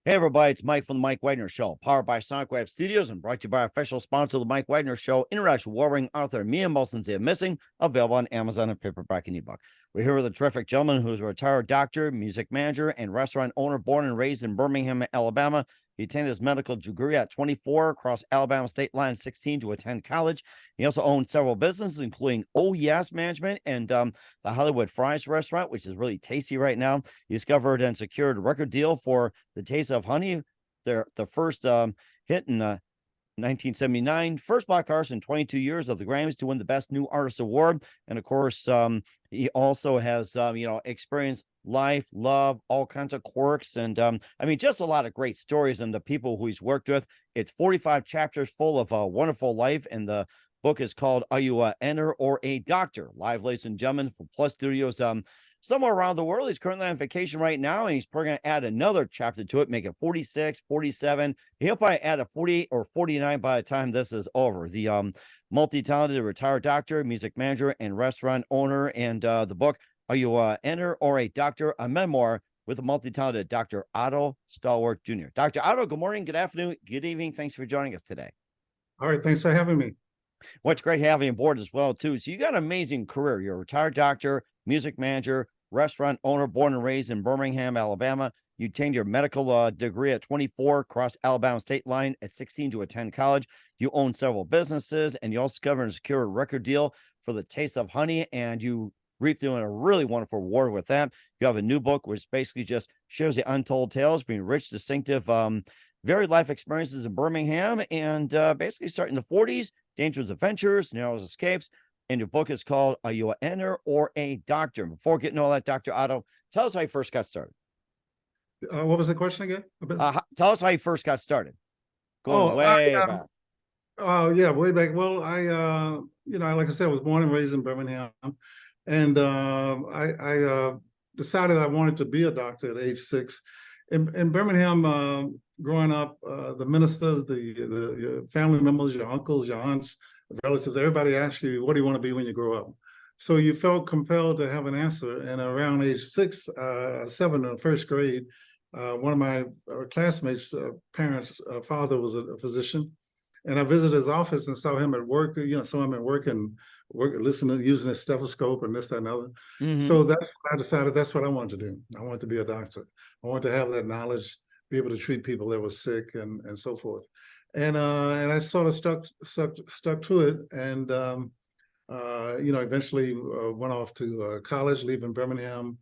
Hey, everybody, it's Mike from the Mike Wagner Show, powered by Sonic Web Studios and brought to you by our official sponsor of the Mike Wagner Show, international warring author Mia Molson's The Missing, available on Amazon and paperback and ebook. We're here with a terrific gentleman who's a retired doctor, music manager, and restaurant owner, born and raised in Birmingham, Alabama. He attained his medical degree at 24 across Alabama state line, 16 to attend college. He also owned several businesses, including Oh Yes Management and the Hollywood Fries restaurant, which is really tasty right now. He discovered and secured a record deal for The Taste of Honey, the first hit in 1979, first black artist in 22 years of the Grammys to win the Best New Artist Award. And of course, he also has, experienced life, love, all kinds of quirks. And just a lot of great stories and the people who he's worked with. It's 45 chapters full of a wonderful life. And the book is called Are You a Enter or a Doctor? Live, ladies and gentlemen, from Plus Studios. Somewhere around the world. He's currently on vacation right now, and he's probably going to add another chapter to it, make it 46, 47. He'll probably add a 48 or 49 by the time this is over. The multi-talented retired doctor, music manager, and restaurant owner. And the book, Are You a Enter or a Doctor? A memoir with the multi-talented Dr. Otto Stallworth Jr. Dr. Otto, good morning, good afternoon, good evening. Thanks for joining us today. All right, thanks for having me. What's great having you on board as well, too. So you got an amazing career. You're a retired doctor, music manager, restaurant owner, born and raised in Birmingham, Alabama. You obtained your medical degree at 24, crossed Alabama state line at 16 to attend college. You own several businesses, and you also discovered and secured a record deal for The Taste of Honey, and you reaped doing a really wonderful reward with that. You have a new book, which basically just shares the untold tales, being rich, distinctive, varied life experiences in Birmingham, and basically starting in the 40s, dangerous adventures, narrow escapes. And your book is called Are You a Enter or a Doctor? Before getting all that, Dr. Otto, tell us how you first got started. What was the question again? Tell us how you first got started. Going way back. Oh, yeah, way back. Well, like I said, I was born and raised in Birmingham. And I decided I wanted to be a doctor at age 6. In Birmingham, growing up, the ministers, the family members, your uncles, your aunts, relatives, everybody asks you, what do you want to be when you grow up? So you felt compelled to have an answer. And around age 6, 7 in the first grade, one of my classmates' parents' father was a physician. And I visited his office and saw him at work, listening, using his stethoscope and this, that, and other. Mm-hmm. So that's when I decided that's what I wanted to do. I wanted to be a doctor. I wanted to have that knowledge, be able to treat people that were sick and so forth. And I sort of stuck to it, and eventually went off to college, leaving Birmingham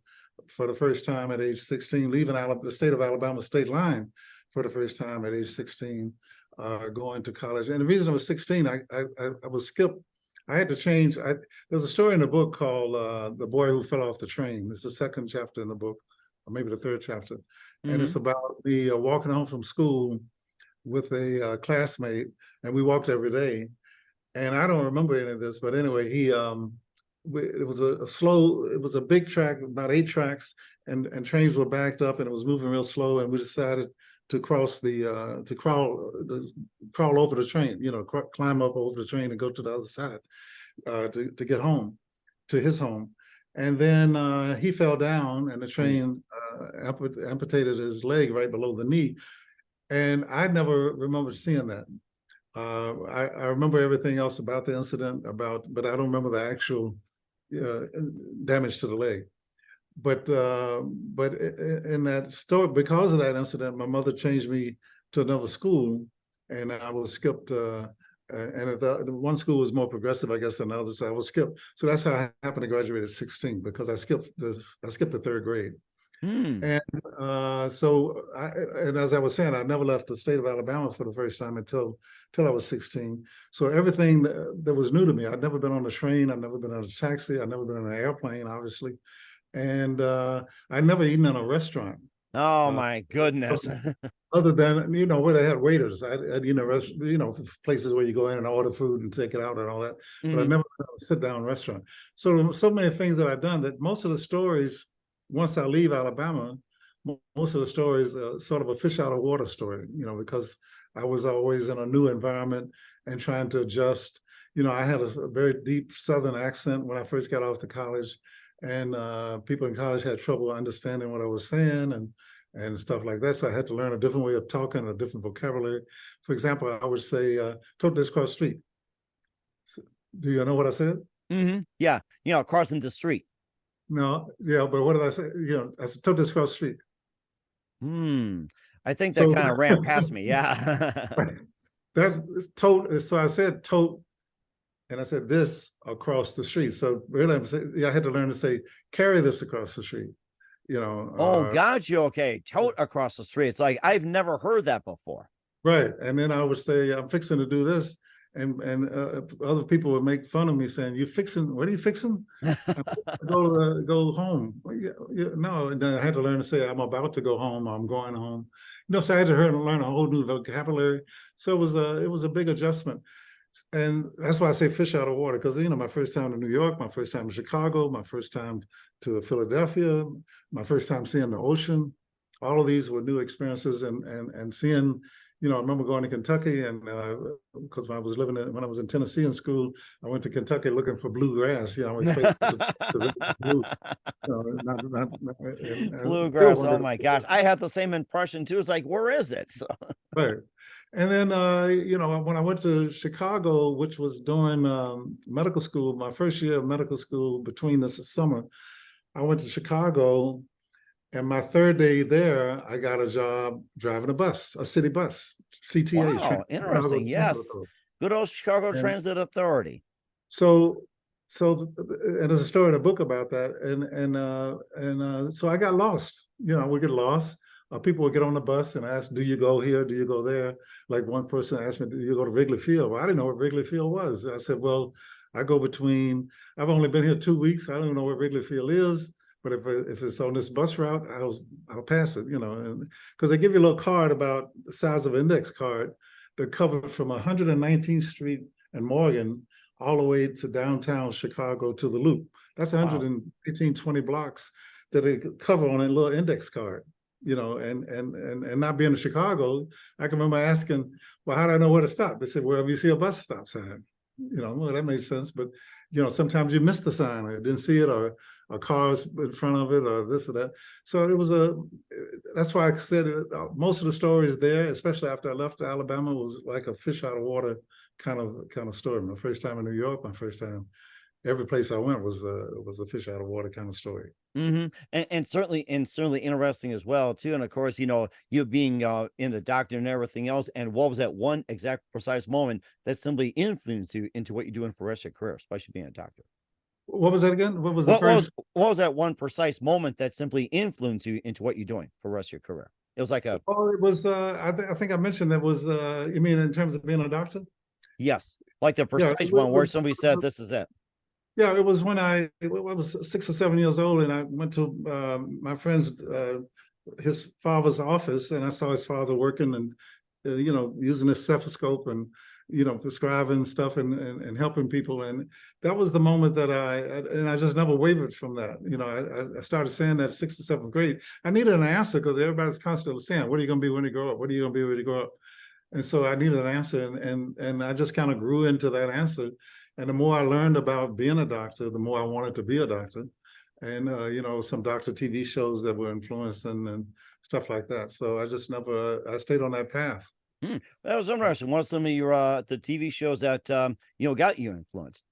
for the first time at age 16, leaving the state of Alabama state line for the first time at age 16, going to college. And the reason I was 16, I was skipped. I had to change. There's a story in the book called "The Boy Who Fell Off the Train." It's the second chapter in the book, or maybe the third chapter, and it's about me walking home from school with a classmate, and we walked every day. And I don't remember any of this, but anyway, it was a big track, about 8 tracks, and trains were backed up, and it was moving real slow. And we decided to crawl over the train, climb up over the train and go to the other side to get home, to his home. And then he fell down, and the train amputated his leg right below the knee. And I never remember seeing that. I remember everything else about the incident, but I don't remember the actual damage to the leg. But in that story, because of that incident, my mother changed me to another school, and I was skipped. And one school was more progressive, I guess, than the other, so I was skipped. So that's how I happened to graduate at 16, because I skipped the 3rd grade. And and as I was saying, I never left the state of Alabama for the first time until I was 16. So everything that was new to me. I'd never been on a train. I'd never been on a taxi. I'd never been on an airplane, obviously. And I'd never eaten in a restaurant. Oh, my goodness. Other than, where they had waiters. I'd places where you go in and order food and take it out and all that. But I'd never been on a sit-down restaurant. So many things that I've done that most of the stories, once I leave Alabama, most of the stories are sort of a fish out of water story, because I was always in a new environment and trying to adjust. I had a very deep Southern accent when I first got off to college, and people in college had trouble understanding what I was saying, and stuff like that. So I had to learn a different way of talking, a different vocabulary. For example, I would say, tote this across the street. Do you know what I said? Yeah. Crossing the street. No, yeah, but what did I say? I said, tote this across the street. I think that So kind of ran past me. Yeah. that is tote. So I said tote, and I said this across the street. So really, I had to learn to say carry this across the street. Oh, got you. Okay. Tote across the street. It's like, I've never heard that before. right. And then I would say, I'm fixing to do this. And other people would make fun of me saying, "You fixing? What are you fixing? Go home." Well, yeah, no, and then I had to learn to say, "I'm about to go home. I'm going home." So I had to learn a whole new vocabulary. So it was a big adjustment, and that's why I say fish out of water, because my first time to New York, my first time to Chicago, my first time to Philadelphia, my first time seeing the ocean. All of these were new experiences, and seeing. I remember going to Kentucky, and because when I was in Tennessee in school, I went to Kentucky looking for bluegrass. I was blue. Bluegrass. Oh my gosh, I had the same impression too. It's like, where is it? So. Right. And then when I went to Chicago, which was during medical school, my first year of medical school, between this summer, I went to Chicago. And my third day there, I got a job driving a bus, a city bus, CTA. Wow, interesting. Yes. Good old Chicago Transit Authority. So and there's a story in a book about that. And so I got lost. We get lost. People would get on the bus and ask, "Do you go here? Do you go there?" Like one person asked me, "Do you go to Wrigley Field?" Well, I didn't know what Wrigley Field was. I said, "Well, I go between. I've only been here 2 weeks. I don't even know where Wrigley Field is. But if it's on this bus route, I'll pass it, because they give you a little card about the size of an index card that covered from 119th Street and Morgan all the way to downtown Chicago to the Loop. That's 118, 20 blocks that they cover on a little index card, and not being in Chicago, I can remember asking, well, how do I know where to stop? They said, wherever you see a bus stop sign. Well, that made sense, but sometimes you miss the sign, or didn't see it, or a car's in front of it, or this or that. So it was that's why I said most of the stories there, especially after I left Alabama, was like a fish out of water kind of story. My first time in New York, my first time, every place I went was a fish out of water kind of story. And certainly interesting as well too. And of course, you being in the doctor and everything else. And what was that one exact precise moment that simply influenced you into what you're doing for the rest of your career, especially being a doctor? What was that again? What was what was that one precise moment that simply influenced you into what you're doing for the rest of your career? It was like it was I think I mentioned that was you mean in terms of being a doctor? Yes, like the precise one where somebody said, "This is it." Yeah, it was when I was 6 or 7 years old, and I went to my friend's his father's office, and I saw his father working and using his stethoscope and prescribing stuff and helping people, and that was the moment that I just never wavered from that. I started saying that 6th or 7th grade. I needed an answer because everybody's constantly saying, "What are you going to be when you grow up? What are you going to be when you grow up?" And so I needed an answer, and I just kind of grew into that answer. And the more I learned about being a doctor, the more I wanted to be a doctor. And, some doctor TV shows that were influencing and stuff like that. So I just I stayed on that path. That was interesting. What are some of your the TV shows that got you influenced?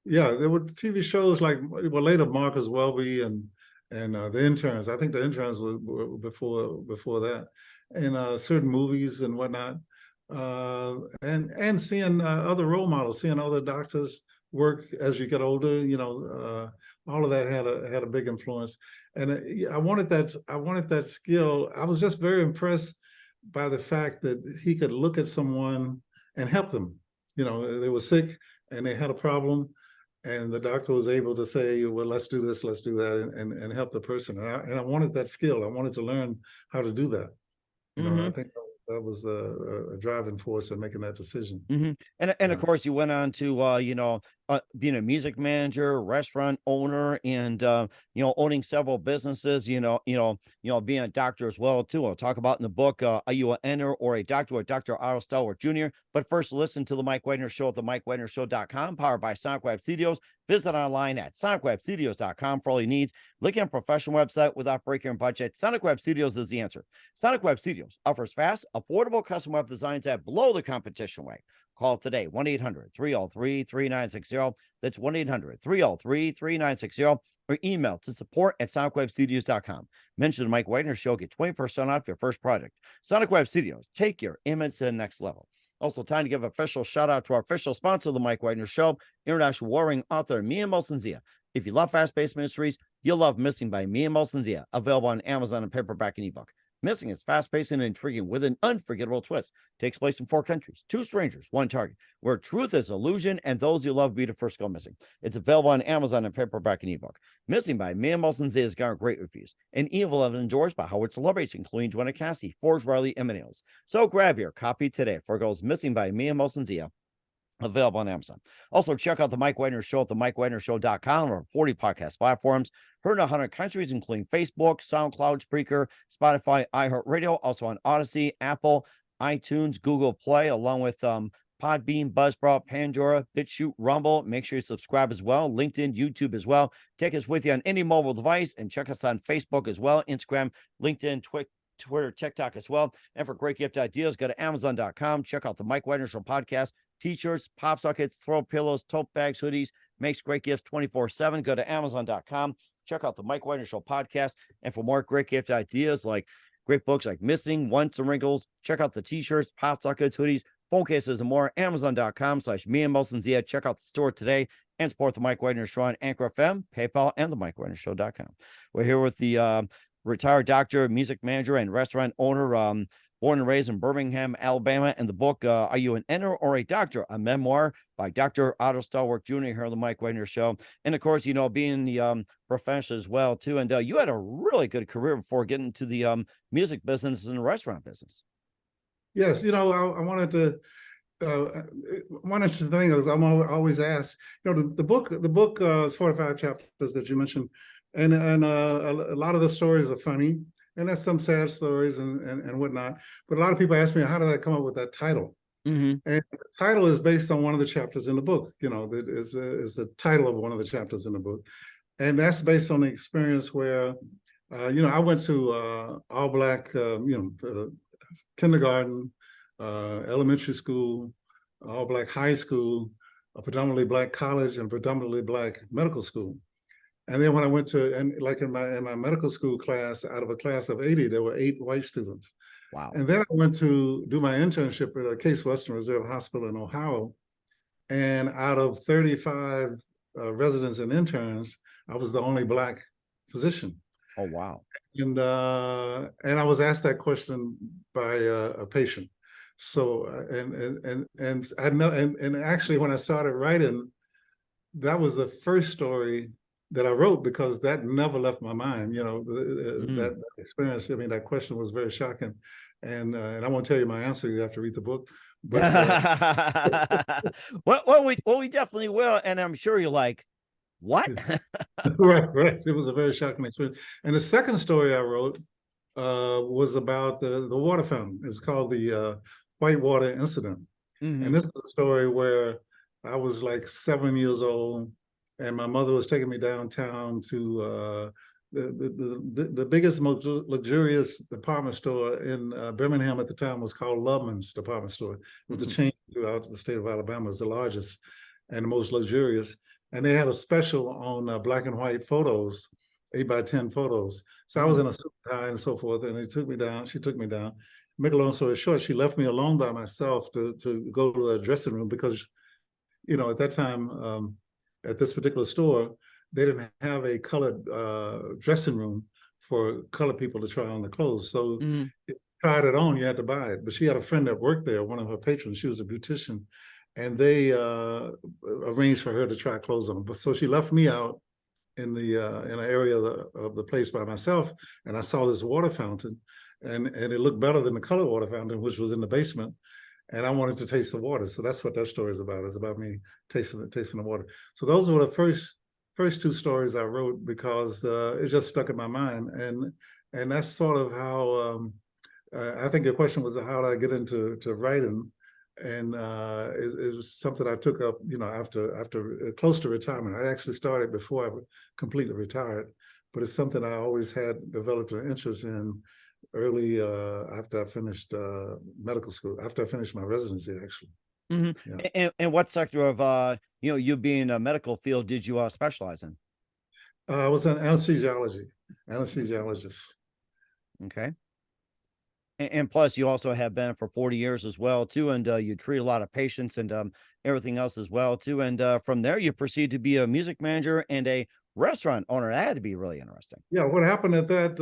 Yeah, there were TV shows like, well, later Marcus Welby and the Interns. I think the Interns were before that, and certain movies and whatnot. And seeing other role models, seeing other doctors work as you get older, all of that had a big influence. And I wanted that skill. I was just very impressed by the fact that he could look at someone and help them. They were sick and they had a problem, and the doctor was able to say, "Well, let's do this, let's do that," and help the person. And I wanted that skill. I wanted to learn how to do that. I think that was a driving force in making that decision. And of course, you went on to being a music manager, restaurant owner, and owning several businesses. Being a doctor as well too. I'll talk about in the book. Are you an enter or a doctor Otto Stallworth Jr.? But first, listen to the Mike Wagner Show at the MikeWagnerShow.com, powered by Sonic Web Studios. Visit online at sonicwebstudios.com for all your needs. Looking at a professional website without breaking your budget? Sonic Web Studios is the answer. Sonic Web Studios offers fast, affordable custom web designs at below the competition rate. Call today, 1-800-303-3960. That's 1-800-303-3960. Or email to support@sonicwebstudios.com. Mention the Mike Wagner Show. Get 20% off your first project. Sonic Web Studios. Take your image to the next level. Also, time to give an official shout out to our official sponsor of the Mike Wagner Show, international warring author Mia Molson-Zia. If you love fast-paced mysteries, you'll love Missing by Mia Molson-Zia, available on Amazon and paperback and ebook. Missing is fast-paced and intriguing with an unforgettable twist. Takes place in 4 countries, 2 strangers, 1 target, where truth is illusion and those you love be the first go missing. It's available on Amazon and paperback and ebook. Missing by Mia Molson-Zia has garnered great reviews and evil and endorsed by Howard celebrities, including Joanna Cassie, Forge Riley, and Nails. So grab your copy today for Goes Missing by Mia Molson-Zia. Available on Amazon. Also, check out the Mike Wagner Show at themikewagnershow.com or 40 podcast platforms. Heard in 100 countries, including Facebook, SoundCloud, Spreaker, Spotify, iHeartRadio, also on Odyssey, Apple, iTunes, Google Play, along with Podbean, Buzzsprout, Pandora, BitChute, Rumble. Make sure you subscribe as well. LinkedIn, YouTube as well. Take us with you on any mobile device and check us on Facebook as well. Instagram, LinkedIn, Twitter, TikTok as well. And for great gift ideas, go to Amazon.com. Check out the Mike Wagner Show podcast. T-shirts, pop sockets, throw pillows, tote bags, hoodies, makes great gifts 24/7. Go to Amazon.com. Check out the Mike Wagner Show podcast. And for more great gift ideas like great books like Missing, Once and Wrinkles, check out the T-shirts, pop sockets, hoodies, phone cases, and more. Amazon.com/Mia Molson-Zia. Check out the store today and support the Mike Wagner Show on Anchor FM, PayPal, and the MikeWagnerShow.com. We're here with the retired doctor, music manager, and restaurant owner, born and raised in Birmingham, Alabama, and the book, Are You an Enter or a Doctor? A Memoir by Dr. Otto Stallworth Jr. here on the Mike Wagner Show. And of course, being the professional as well, too. And you had a really good career before getting into the music business and the restaurant business. Yes, I wanted to, one interesting thing is I'm always asked, the book is 45 chapters that you mentioned, and a lot of the stories are funny. And there's some sad stories and whatnot. But a lot of people ask me, how did I come up with that title? Mm-hmm. And the title is based on one of the chapters in the book. That is the title of one of the chapters in the book. And that's based on the experience where, I went to all Black, kindergarten, elementary school, all Black high school, a predominantly Black college, and predominantly Black medical school. And then when I went to, in my medical school class, out of a class of 80, there were 8 white students. Wow. And then I went to do my internship at a Case Western Reserve Hospital in Ohio. And out of 35 residents and interns, I was the only Black physician. Oh, wow. And I was asked that question by a patient. So, and I know, and actually when I started writing, that was the first story that I wrote, because that never left my mind. That experience. I mean, that question was very shocking, and I won't tell you my answer. You have to read the book. But well, we definitely will, and I'm sure you're like, what? right. It was a very shocking experience. And the second story I wrote was about the water fountain. It was called the Whitewater Incident, and this is a story where I was like 7 years old. And my mother was taking me downtown to the biggest, most luxurious department store in Birmingham at the time was called Loveman's Department Store. It was a chain throughout the state of Alabama. It was the largest and the most luxurious. And they had a special on black and white photos, 8x10 photos. So I was in a suit and tie and so forth, and she took me down. Make a long story short, she left me alone by myself to go to the dressing room because, at that time, at this particular store, they didn't have a colored dressing room for colored people to try on the clothes. So if you tried it on, you had to buy it. But she had a friend that worked there, one of her patrons. She was a beautician, and they arranged for her to try clothes on. But so she left me out in the in an area of the place by myself, and I saw this water fountain, and it looked better than the colored water fountain, which was in the basement. And I wanted to taste the water. So that's what that story is about. It's about me tasting the water. So those were the first 2 stories I wrote, because it just stuck in my mind. And that's sort of how, I think your question was, how did I get into writing? and it was something I took up, after close to retirement. I actually started before I completely retired, but it's something I always had developed an interest in early after I finished medical school, after I finished my residency, actually. Hmm. Yeah. And what sector of you being a medical field did you specialize in? I was an anesthesiologist. Okay. And plus, you also have been for 40 years as well, too, and you treat a lot of patients and everything else as well, too. And from there, you proceed to be a music manager and a restaurant owner. That had to be really interesting. Yeah, what happened at that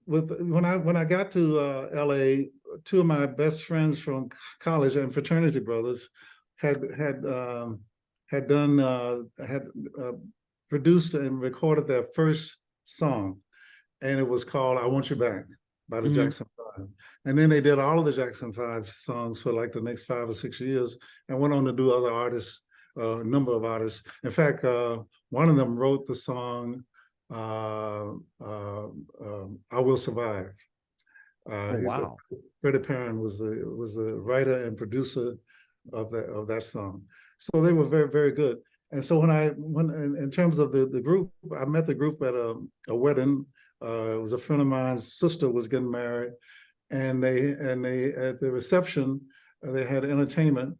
with when I got to LA, two of my best friends from college and fraternity brothers had had had done had uh, produced and recorded their first song, and it was called "I Want You Back" by the Hmm. Jackson Five. And then they did all of the Jackson Five songs for like the next 5 or 6 years, and went on to do other artists, a number of artists. In fact, one of them wrote the song uh, uh, "I Will Survive." Oh, He's a, wow. Freddie Perrin was the writer and producer of that song. So they were very, very good. And so when in terms of the group, I met the group at a wedding. It was a friend of mine's sister was getting married, and they at the reception they had entertainment,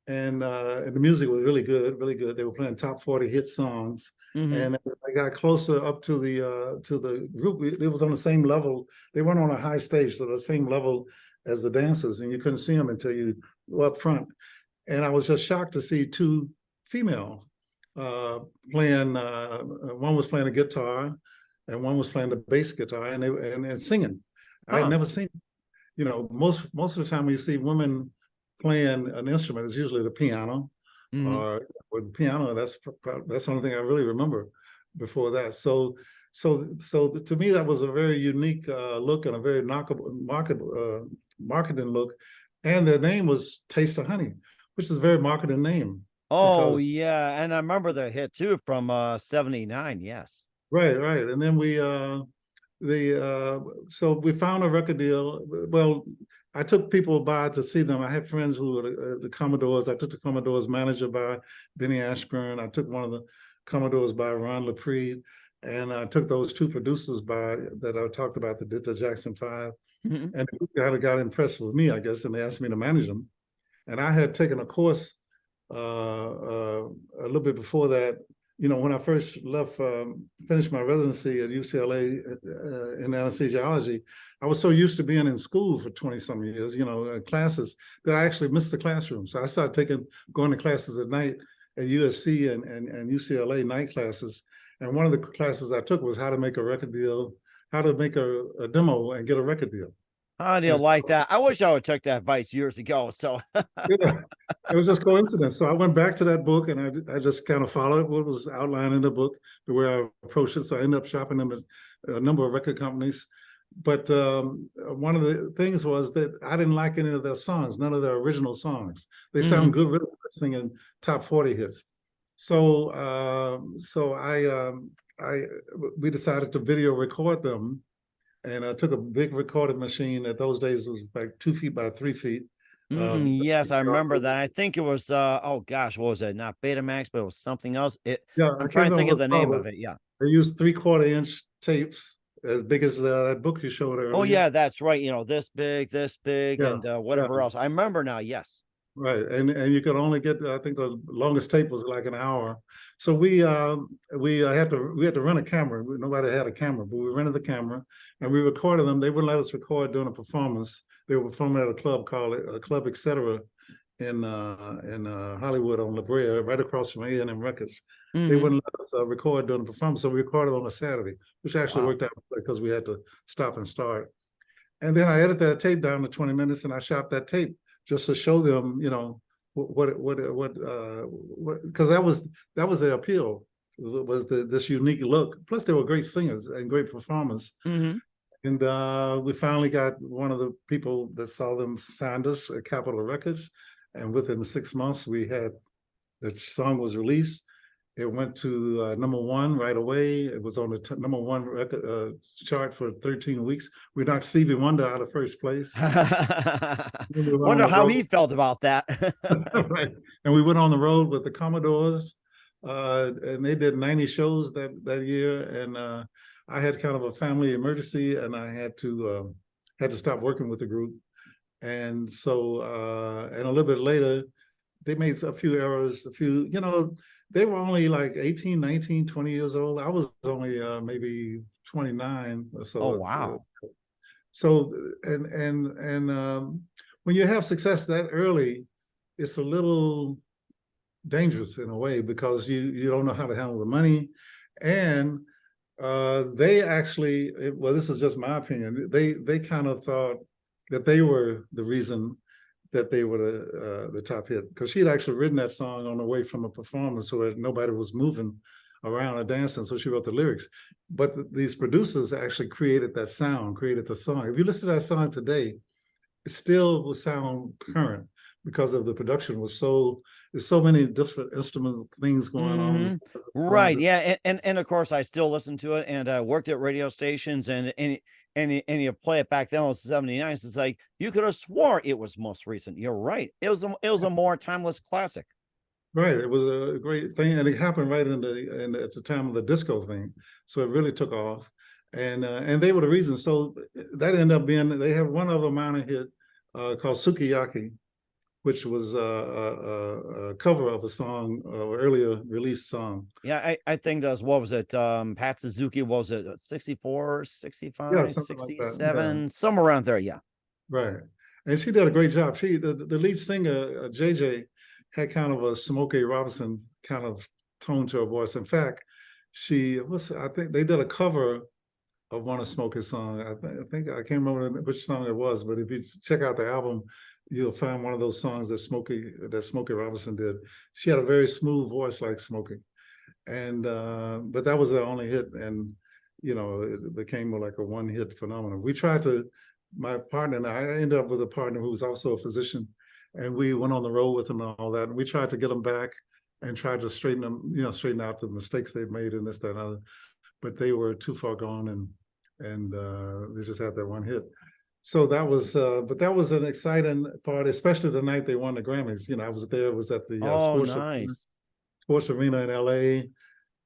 and the music was really good, really good. They were playing top 40 hit songs, Hmm. and as I got closer up to the group, it was on the same level. They weren't on a high stage, so the same level as the dancers, and you couldn't see them until you were up front. And I was just shocked to see two female uh, playing. One was playing a guitar, and one was playing the bass guitar, and singing. I had Huh. never seen. Most of the time we see women playing an instrument, it's usually the piano, Hmm. or with piano. That's the only thing I really remember before that. So to me, that was a very unique look and a very marketing look. And the name was Taste of Honey, which is a very marketing name Oh, because yeah. And I remember the hit, too, from 79. Yes. right. And then the so we found a record deal. Well, I took people by to see them. I had friends who were the Commodores. I took the Commodores manager by Benny Ashburn. I took one of the Commodores by Ron LaPree, and I took those two producers by that I talked about that did the Jackson Five. Hmm. And the group got impressed with me, I guess, and they asked me to manage them. And I had taken a course a little bit before that. When I first left, finished my residency at UCLA in anesthesiology, I was so used to being in school for 20 some years, classes, that I actually missed the classroom. So I started going to classes at night at USC and UCLA night classes. And one of the classes I took was how to make a record deal, how to make a demo and get a record deal. How do you And like that? I wish I would took that advice years ago. So, yeah, it was just coincidence. So I went back to that book and I just kind of followed what was outlined in the book, the way I approached it. So I ended up shopping them at a number of record companies. But one of the things was that I didn't like any of their songs, none of their original songs. They hmm. sound good, really good singing top 40 hits. So we decided to video record them, and I took a big recording machine. At those days, it was like 2 feet by 3 feet. Yes, I remember that. I think it was, oh gosh, what was it? Not Betamax, but it was something else. Yeah, I I'm can't trying to remember think what of it's the name called. of it. Yeah. They used 3/4 inch tapes as big as that book you showed Oh, earlier. yeah, that's right. this big, Yeah, and yeah, whatever else. I remember now. Yes. right. And you could only get, I think the longest tape was like an hour. So we had to rent a camera. Nobody had a camera, but we rented the camera and we recorded them. They wouldn't let us record during a performance. They were performing at a club called Club Etc. in Hollywood on La Brea, right across from A&M Records. They Hmm. wouldn't let us record during the performance, so we recorded on a Saturday, which actually Wow. worked out because we had to stop and start. And then I edited that tape down to 20 minutes, and I shot that tape just to show them, because that was the appeal, was this unique look. Plus, they were great singers and great performers. Hmm. And we finally got one of the people that saw them signed us at Capitol Records. And within 6 months, the song was released. It went to #1 right away. It was on the #1 record chart for 13 weeks. We knocked Stevie Wonder out of first place. We went on Wonder the how road. he felt about that. Right. And we went on the road with the Commodores, and they did 90 shows that year. And I had kind of a family emergency, and I had to stop working with the group. And so, and a little bit later, they made a few errors, they were only like 18, 19, 20 years old. I was only maybe 29 or so. Oh, wow. So, and when you have success that early, it's a little dangerous in a way, because you don't know how to handle the money. And they actually, well, this is just my opinion, they kind of thought that they were the reason that they were the top hit, because she had actually written that song on the way from a performance where nobody was moving around or dancing, so she wrote the lyrics. But these producers actually created that sound, created the song. If you listen to that song today, it still will sound current, because of the production was there's so many different instrumental things going on. Right. Yeah. And of course I still listen to it, and I worked at radio stations, and you play it back then, it was 79. So it's like you could have swore it was most recent. You're right. It was a more timeless classic. Right. It was a great thing. And it happened right at the time of the disco thing. So it really took off. And they were the reason. So that ended up being, they have one other minor hit called Sukiyaki, which was a cover of a song, earlier released song. Yeah, I think that's, what was it? Pat Suzuki, what was it, 64, 65, Yeah, 67, like somewhere around there. Yeah. Right. And she did a great job. The lead singer, JJ, had kind of a Smokey Robinson kind of tone to her voice. In fact, I think they did a cover of one of Smokey's songs. I think I can't remember which song it was, but if you check out the album, you'll find one of those songs that Smokey Robinson did. She had a very smooth voice like Smokey. And but that was their only hit, and it became more like a one-hit phenomenon. My partner and I ended up with a partner who was also a physician, and we went on the road with him and all that. And we tried to get them back and tried to straighten out the mistakes they'd made and this, that, and other. But they were too far gone, and they just had that one hit. So that was, but that was an exciting part, especially the night they won the Grammys. I was there. It was at the sports arena in LA.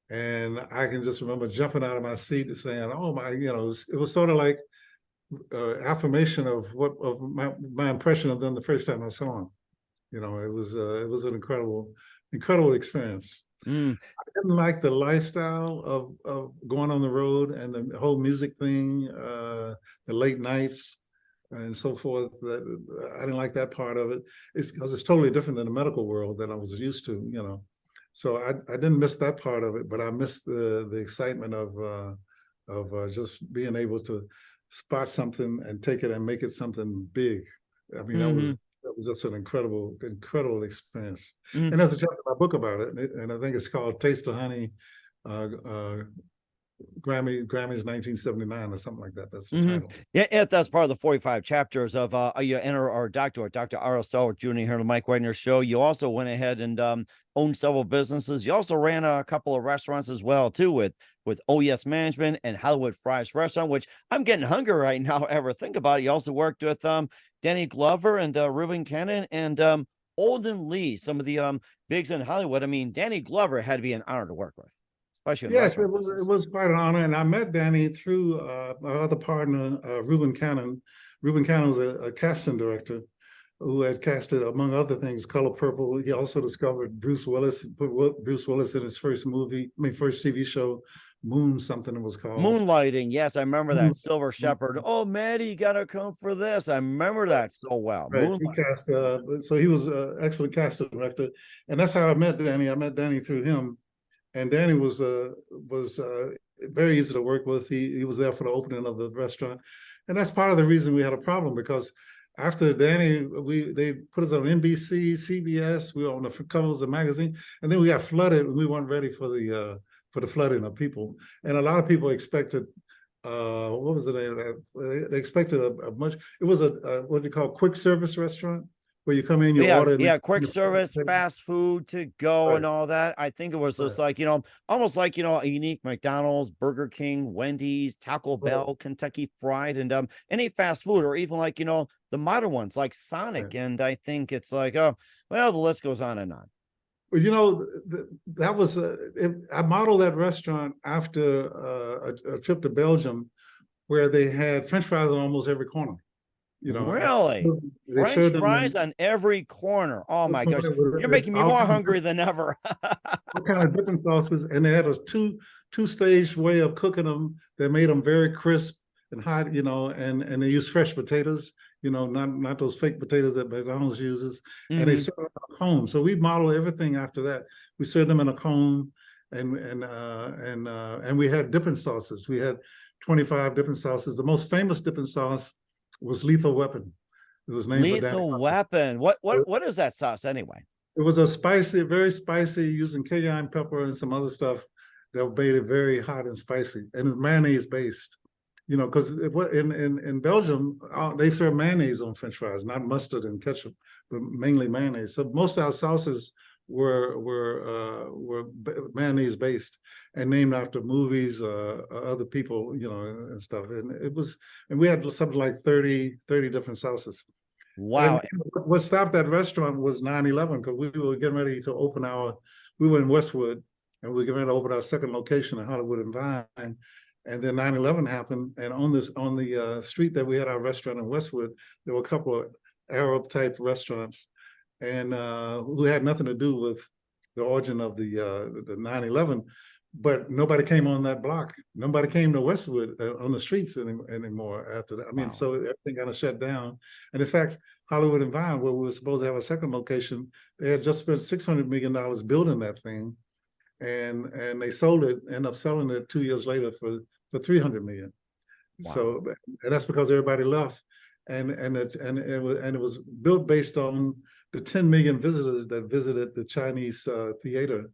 And I can just remember jumping out of my seat and saying, "Oh my!" It was sort of like affirmation of my impression of them the first time I saw them. It was an incredible experience. I didn't like the lifestyle of going on the road and the whole music thing, the late nights and so forth. I didn't like that part of it. It's because it's totally different than the medical world that I was used to. So I didn't miss that part of it, but I missed the excitement of just being able to spot something and take it and make it something big. I mean, that was just an incredible experience. And there's a chapter in my book about it, and I think it's called "Taste of Honey," Grammys 1979 or something like that. That's the title. Yeah, that's part of the 45 chapters of you enter our Dr. Otto Stallworth Jr. here on the Mike Wagner Show. You also went ahead and owned several businesses. You also ran a couple of restaurants as well, too, with OES Management and Hollywood Fries Restaurant, which I'm getting hungry right now. Ever think about it? You also worked with Danny Glover and Reuben Cannon and Olden Lee, some of the bigs in Hollywood. I mean, Danny Glover had to be an honor to work with. Yes, it was quite an honor, and I met Danny through my other partner, Reuben Cannon. Reuben Cannon was a casting director who had casted, among other things, Color Purple. He also discovered Bruce Willis, put Bruce Willis in his first TV show, Moon something it was called. Moonlighting, yes, I remember that. Silver Shepherd. Oh, Maddie, you gotta come for this. I remember that so well. Right. He cast, so he was an excellent casting director, and that's how I met Danny. I met Danny through him. And Danny was very easy to work with. He was there for the opening of the restaurant, and that's part of the reason we had a problem, because after Danny, they put us on NBC, CBS. We were on the covers of the magazine, and then we got flooded, and we weren't ready for the flooding of people. And a lot of people expected, what was the name of that? They expected a much. It was a what do you call quick service restaurant. where you come in, you Yeah, order, and yeah, quick service, fast food to go right, and all that. I think it was right, just like, almost like, a unique McDonald's, Burger King, Wendy's, Taco right, Bell, Kentucky Fried, and any fast food, or even like, the modern ones like right. Sonic. And I think it's like, oh, well, the list goes on and on. Well, that was I modeled that restaurant after a trip to Belgium, where they had French fries on almost every corner. Really? They French served them fries in on every corner. Oh my gosh. You're making me all more kinds hungry than ever. all kind of different sauces, and they had a two-stage way of cooking them that made them very crisp and hot, and they use fresh potatoes, not those fake potatoes that McDonald's uses, and they Mhm. serve them in a cone. So we modeled everything after that. We served them in a cone, and we had dipping sauces. We had 25 different sauces. The most famous dipping sauce was Lethal Weapon. It was named for Danny. Lethal Weapon. What is that sauce anyway? It was a spicy, very spicy, using cayenne pepper and some other stuff that made it very hot and spicy. And it's mayonnaise based, because in Belgium they serve mayonnaise on French fries, not mustard and ketchup, but mainly mayonnaise. So most of our sauces were mayonnaise based and named after movies, other people, and stuff. And we had something like 30 different sauces. And Wow. what stopped that restaurant was 9/11, because we were getting ready to open we were in Westwood, and we were getting ready to open our second location in Hollywood and Vine. And then 9/11 happened. And on the street that we had our restaurant in Westwood, there were a couple of Arab type restaurants, and who had nothing to do with the origin of the 9/11. But nobody came on that block. Nobody came to Westwood on the streets anymore after that. I mean, Wow. so everything kind of shut down. And in fact, Hollywood and Vine, where we were supposed to have a second location, they had just spent $600 million building that thing, and they sold it, ended up selling it 2 years later for 300 million. Wow. So, and that's because everybody left, and it was built based on the 10 million visitors that visited the Chinese theater,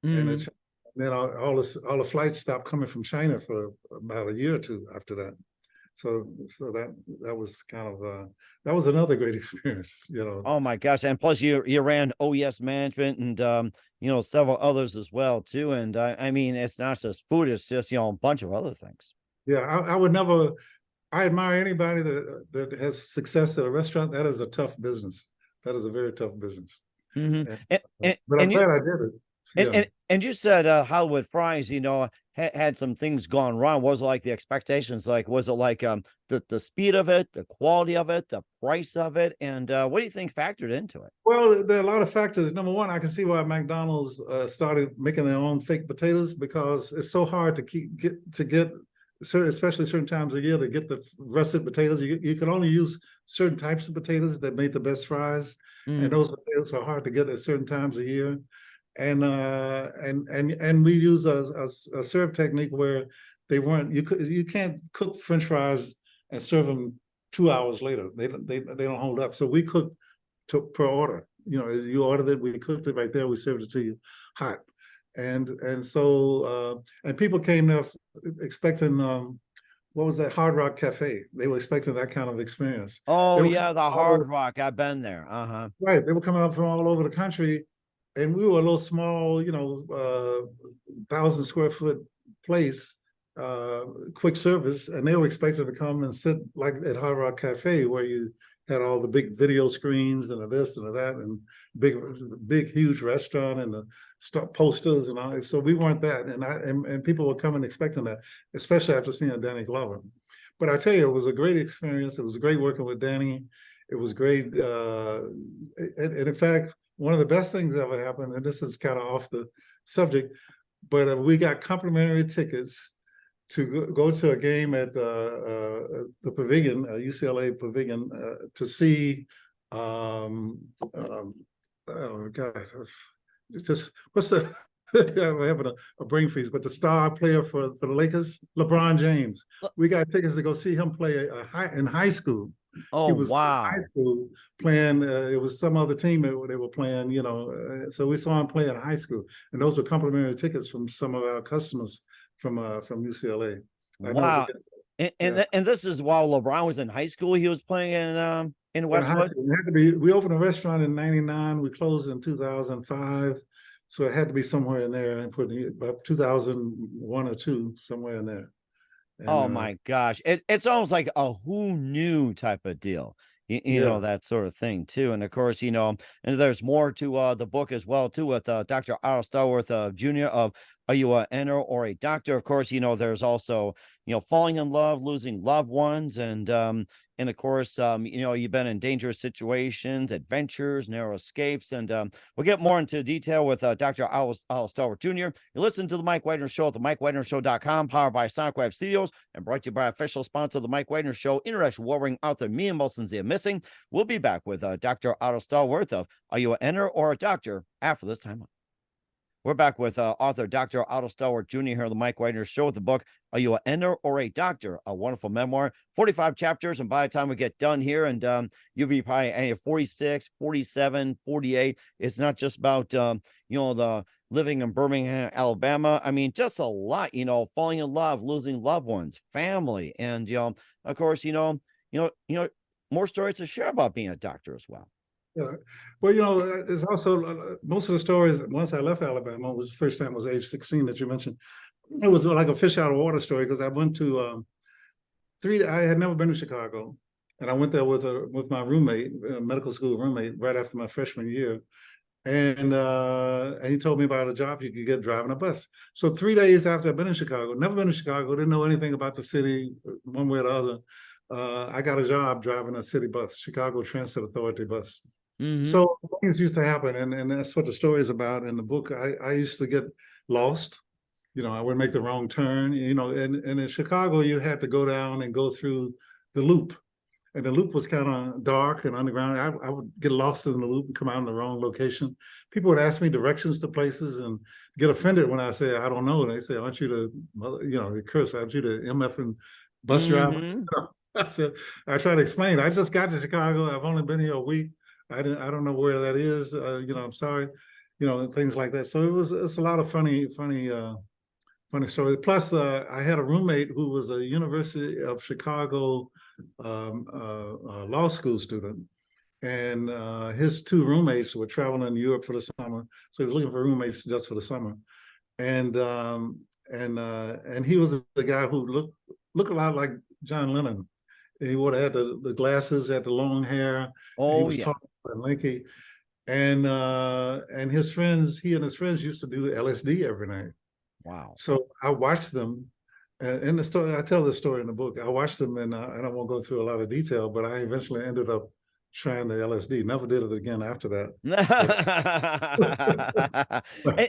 and Mhm. then all the flights stopped coming from China for about a year or two after that. So that was kind of that was another great experience. Oh my gosh. And plus you ran OES management and several others as well too. And I mean it's not just food, it's just a bunch of other things. Yeah, I would never. I admire anybody that has success at a restaurant. That is a tough business. That is a very tough business. Hmm. And, And, and, but I'm and you glad I did it. and, Yeah. and, and you said Hollywood Fries, had some things gone wrong. What was it like the expectations? Like, was it like the speed of it, the quality of it, the price of it? And what do you think factored into it? Well, there are a lot of factors. Number one, I can see why McDonald's started making their own fake potatoes, because it's so hard to get certain, especially certain times of year, to get the russet potatoes. You can only use certain types of potatoes that make the best fries, and Mm. those potatoes are hard to get at certain times of year. And we use a serve technique where you can't cook French fries and serve them 2 hours later. They don't hold up. So we cook per order. As you ordered it, we cooked it right there. We served it to you hot, and people came there expecting what was that, Hard Rock Cafe? They were expecting that kind of experience. Oh They were yeah, coming the all over, Hard Rock. I've been there. Uh-huh. right. They were coming up from all over the country, and we were a little small, 1,000 square foot place, quick service, and they were expected to come and sit like at Hard Rock Cafe, where you had all the big video screens and the this and the that, and big, huge restaurant and the posters and all. So we weren't that, and people were coming expecting that, especially after seeing Danny Glover. But I tell you, it was a great experience. It was great working with Danny. It was great, and in fact, one of the best things that ever happened, and this is kind of off the subject, but we got complimentary tickets to go to a game at the Pavilion, UCLA Pavilion, to see, oh God, just what's the, I'm having a brain freeze, but the star player for the Lakers, LeBron James. We got tickets to go see him play in high school. Oh He was in high wow. school playing. It was some other team that they were playing. So we saw him play in high school, and those were complimentary tickets from some of our customers from UCLA. I know. Wow. And this is while LeBron was in high school. He was playing in In high Westwood. school. It had to be. We opened a restaurant in '99. We closed in 2005, so it had to be somewhere in there. And for about 2001 or two, somewhere in there. And Oh my gosh. It's almost like a who knew type of deal. yeah, That sort of thing too. And of course, and there's more to the book as well, too, with Dr. Otto Stallworth Jr. of Are You a Enter or a Doctor? Of course, there's also, falling in love, losing loved ones, and of course, you've been in dangerous situations, adventures, narrow escapes, and we'll get more into detail with Dr. Otto Stallworth Jr. You listen to the Mike Wagner Show at the MikeWagnerShow.com, powered by Sonic Web Studios, and brought to you by official sponsor of the Mike Wagner Show, international warring author Mia Molson's Missing. We'll be back with Dr. Otto Stallworth of Are You an Enter or a Doctor after this time. We're back with author Dr. Otto Stallworth Jr. here on the Mike Wagner Show with the book, Are You an Enter or a Doctor? A wonderful memoir, 45 chapters. And by the time we get done here, and you'll be probably 46, 47, 48. It's not just about, the living in Birmingham, Alabama. I mean, just a lot, falling in love, losing loved ones, family. And, of course, more stories to share about being a doctor as well. yeah. Well, there's also most of the stories. Once I left Alabama, was the first time I was age 16 that you mentioned. It was like a fish out of water story because I went to I had never been to Chicago, and I went there with my roommate, medical school roommate, right after my freshman year, and he told me about a job you could get driving a bus. So 3 days after I'd been in Chicago, never been to Chicago, didn't know anything about the city one way or the other. I got a job driving a city bus, Chicago Transit Authority bus. Mm-hmm. So things used to happen, and that's what the story is about in the book. I used to get lost. I would make the wrong turn. And in Chicago, you had to go down and go through the loop. And the loop was kind of dark and underground. I would get lost in the loop and come out in the wrong location. People would ask me directions to places and get offended when I say, I don't know. And they say, aren't you the curse, aren't you the MF and bus driver? Mm-hmm. I said, I try to explain. I just got to Chicago. I've only been here a week. I don't know where that is. I'm sorry, things like that. So it's a lot of funny stories. Plus, I had a roommate who was a University of Chicago law school student, and his two roommates were traveling in Europe for the summer. So he was looking for roommates just for the summer, and he was the guy who looked a lot like John Lennon. He would have had the glasses, had the long hair. Oh, he was yeah. tall and lanky. And his friends, he and his friends used to do LSD every night. Wow. So I watched them. In the story, I tell this story in the book. I watched them, and I don't want to go through a lot of detail, but I eventually ended up trying the LSD. Never did it again after that.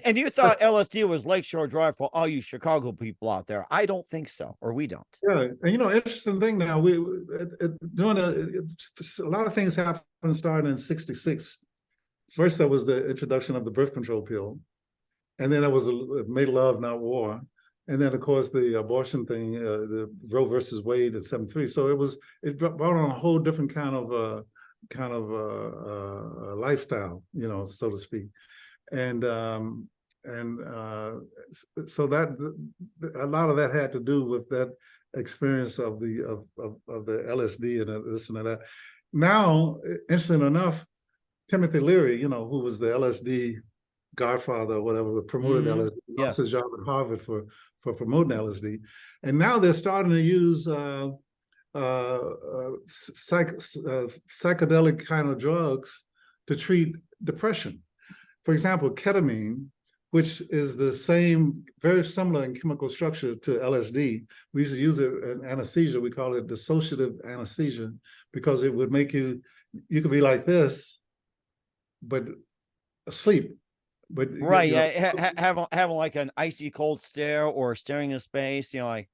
and you thought LSD was Lakeshore Drive for all you Chicago people out there. I don't think so, or we don't. Yeah, and interesting thing now, doing a lot of things happened starting in '66. First, there was the introduction of the birth control pill, and then there was made love, not war, and then of course the abortion thing, the Roe versus Wade at '73. So it brought on a whole different kind of lifestyle, so to speak, and so that a lot of that had to do with that experience of the LSD and this and that. Now, interesting enough, Timothy Leary, who was the LSD godfather or whatever, promoted LSD, lost his job at Harvard for promoting LSD, and now they're starting to use psychedelic kind of drugs to treat depression. For example, ketamine, which is the same, very similar in chemical structure to LSD. We used to use it in anesthesia. We call it dissociative anesthesia because it would make you could be like this, but asleep. But right, having like an icy cold stare or staring in space, like.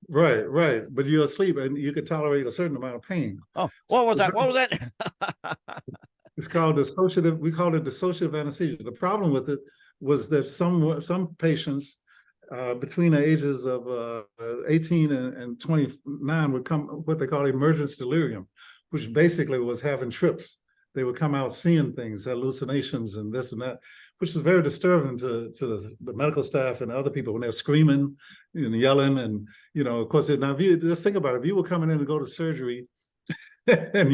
Right. But you're asleep and you could tolerate a certain amount of pain. Oh, what was that? What was that? It's called dissociative. We call it dissociative anesthesia. The problem with it was that some patients between the ages of 18 and 29 would come what they call emergence delirium, which basically was having trips. they would come out seeing things, hallucinations and this and that, which was very disturbing to the medical staff and other people when they're screaming and yelling. And, of course, now if you just think about it, if you were coming in to go to surgery and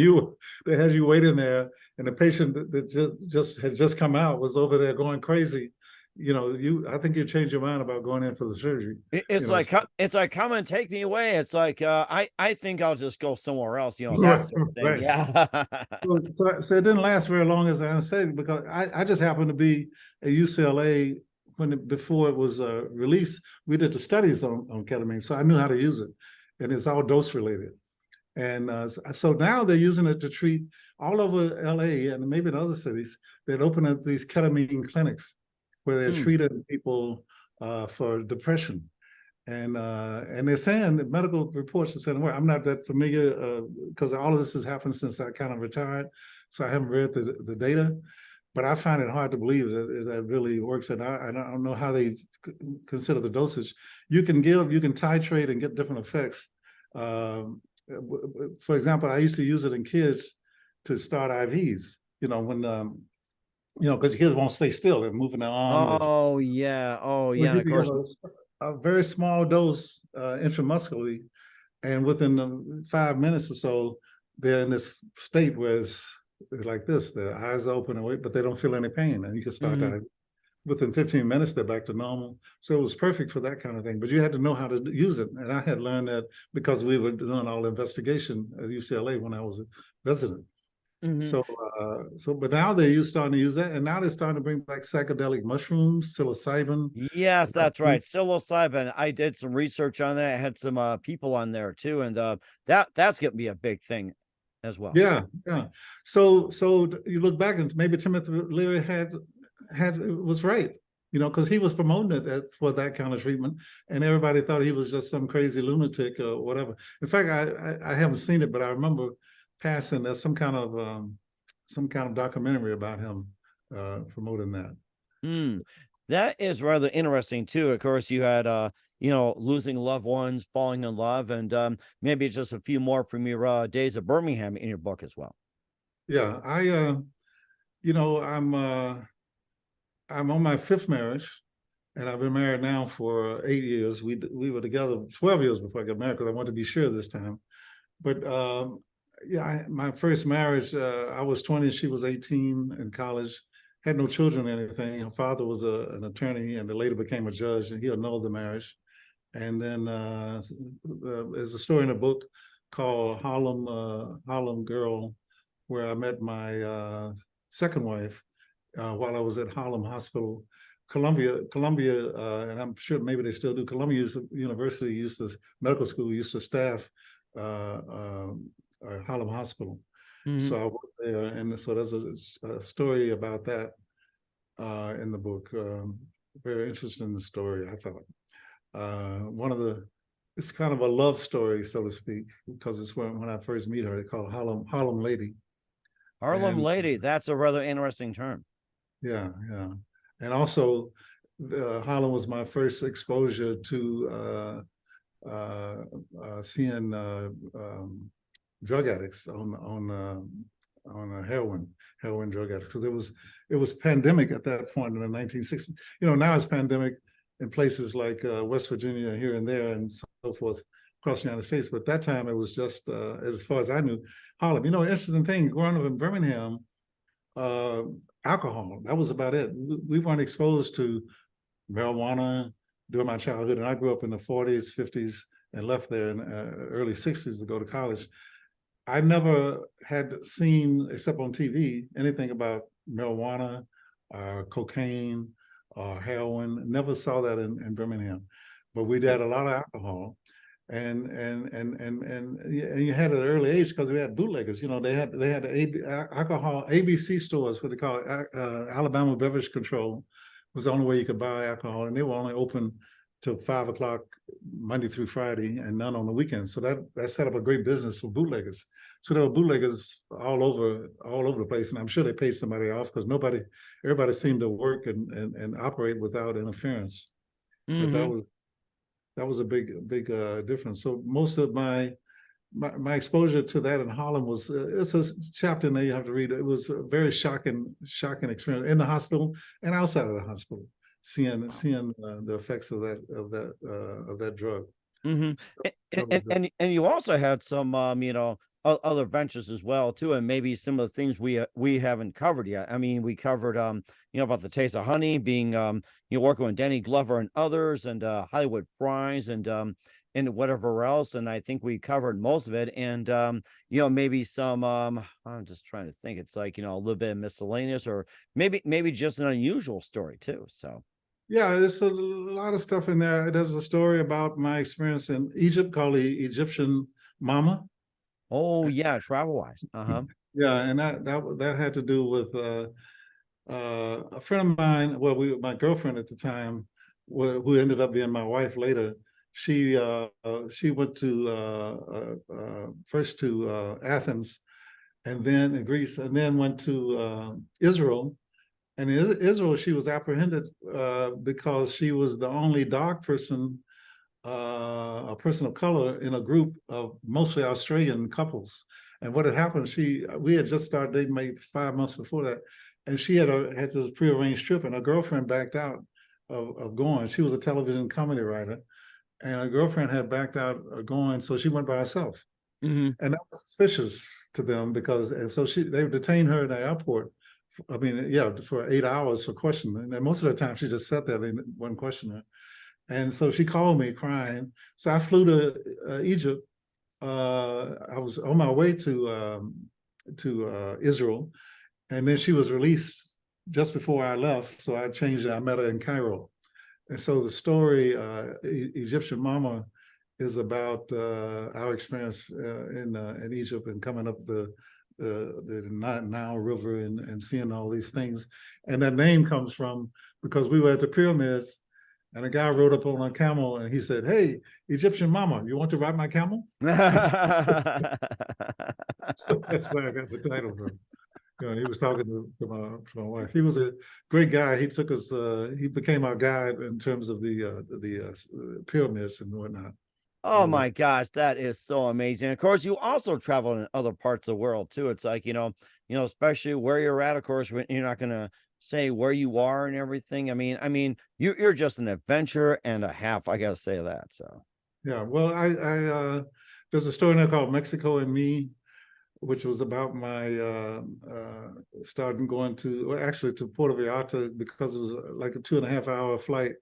they had you waiting there, and the patient that just had just come out was over there going crazy, I think you'd change your mind about going in for the surgery. It's like come and take me away. It's like I think I'll just go somewhere else. That Right, sort of thing. right. Yeah. So it didn't last very long, as I said, because I just happened to be at UCLA before it was released. We did the studies on ketamine, so I knew how to use it, and it's all dose related. And so now they're using it to treat all over LA and maybe in other cities. They'd open up these ketamine clinics where they're treating people for depression. And they're saying that medical reports are saying, well, I'm not that familiar because all of this has happened since I kind of retired. So I haven't read the data, but I find it hard to believe that it really works. And I don't know how they consider the dosage. You can titrate and get different effects. For example, I used to use it in kids to start IVs, when, because kids won't stay still. They're moving their arm. Oh, yeah. Oh, yeah. You Of course. a very small dose intramuscularly, and within 5 minutes or so, they're in this state where it's like this. Their eyes are open and wait, but they don't feel any pain. And you can start that. Within 15 minutes, they're back to normal. So it was perfect for that kind of thing. But you had to know how to use it. And I had learned that because we were doing all the investigation at UCLA when I was a resident. But now they're starting to use that. And now they're starting to bring back psychedelic mushrooms, psilocybin. Yes, that's right. Psilocybin. I did some research on that. I had some people on there too. And that's going to be a big thing as well. Yeah, yeah. So you look back and maybe Timothy Leary was right, because he was promoting it for that kind of treatment, and everybody thought he was just some crazy lunatic or whatever. In fact, I haven't seen it, but I remember passing there's some kind of documentary about him promoting that. That is rather interesting too. Of course, you had losing loved ones, falling in love, and maybe just a few more from your days of Birmingham in your book as well. Yeah, I'm on my 5th marriage, and I've been married now for 8 years. We were together 12 years before I got married because I wanted to be sure this time. But my first marriage, I was 20, she was 18 in college, had no children or anything. Her father was an attorney and later became a judge, and he annulled the marriage. And then there's a story in a book called Harlem Girl, where I met my second wife while I was at Harlem Hospital. Columbia, and I'm sure maybe they still do. Columbia University medical school used to staff Harlem Hospital. So I worked there, and so there's a story about that in the book. Very interesting story, I thought. It's kind of a love story, so to speak, because it's when I first meet her. They call it Harlem Lady. Harlem Lady. That's a rather interesting term. Yeah, yeah. And also, Harlem was my first exposure to seeing drug addicts on heroin drug addicts, because it was pandemic at that point in the 1960s. Now it's pandemic in places like West Virginia here and there and so forth across the United States. But at that time, it was just, as far as I knew, Harlem. An interesting thing, growing up in Birmingham, alcohol, that was about it. We weren't exposed to marijuana during my childhood. And I grew up in the 40s, 50s, and left there in the early 60s to go to college. I never had seen, except on TV, anything about marijuana, cocaine, heroin. Never saw that in Birmingham. But we had a lot of alcohol. And you had it at an early age because we had bootleggers. They had alcohol ABC stores, what they call it, Alabama Beverage Control was the only way you could buy alcohol, and they were only open till 5 o'clock Monday through Friday, and none on the weekends. So that set up a great business for bootleggers. So there were bootleggers all over the place, and I'm sure they paid somebody off because everybody seemed to work and operate without interference. But that was a big difference. So most of my my exposure to that in Harlem was it's a chapter in there you have to read. It was a very shocking experience in the hospital and outside of the hospital, seeing the effects of that drug. Hmm. And you also had some other ventures as well too, and maybe some of the things we haven't covered yet. I mean, we covered about the taste of honey, being working with Danny Glover and others, and Hollywood Fries, and whatever else. And I think we covered most of it. And maybe some I'm just trying to think. It's like a little bit of miscellaneous, or maybe just an unusual story too. So. Yeah, there's a lot of stuff in there. There's a story about my experience in Egypt called the Egyptian Mama. Oh yeah, travel wise. Uh-huh. Yeah, and that had to do with a friend of mine. Well, my girlfriend at the time, who ended up being my wife later. She went to first to Athens, and then in Greece, and then went to Israel. And in Israel, she was apprehended because she was the only dark person, a person of color, in a group of mostly Australian couples. And what had happened, we had just started dating maybe 5 months before that, and she had this prearranged trip, and her girlfriend backed out of going. She was a television comedy writer, and her girlfriend had backed out of going, so she went by herself. Mm-hmm. And that was suspicious to them and so they detained her in the airport. I mean, yeah, for 8 hours for questioning. And most of the time she just sat there, they wouldn't question her. And so she called me crying. So I flew to Egypt. I was on my way to Israel, and then she was released just before I left. So I changed it. I met her in Cairo. And so the story, Egyptian Mama, is about our experience in Egypt and coming up the Nile River and seeing all these things. And that name comes from because we were at the pyramids, and a guy rode up on a camel and he said, "Hey, Egyptian Mama, you want to ride my camel?" So that's where I got the title from. He was talking to my wife. He was a great guy. He took us. He became our guide in terms of the pyramids and whatnot. Oh my gosh, that is so amazing. Of course, you also travel in other parts of the world too. It's like, especially where you're at, of course, you're not gonna say where you are and everything. I mean, you're just an adventure and a half. I gotta say that. So Yeah, well, there's a story now called Mexico and Me, which was about my starting going actually to Puerto Vallarta, because it was like a 2.5 hour flight,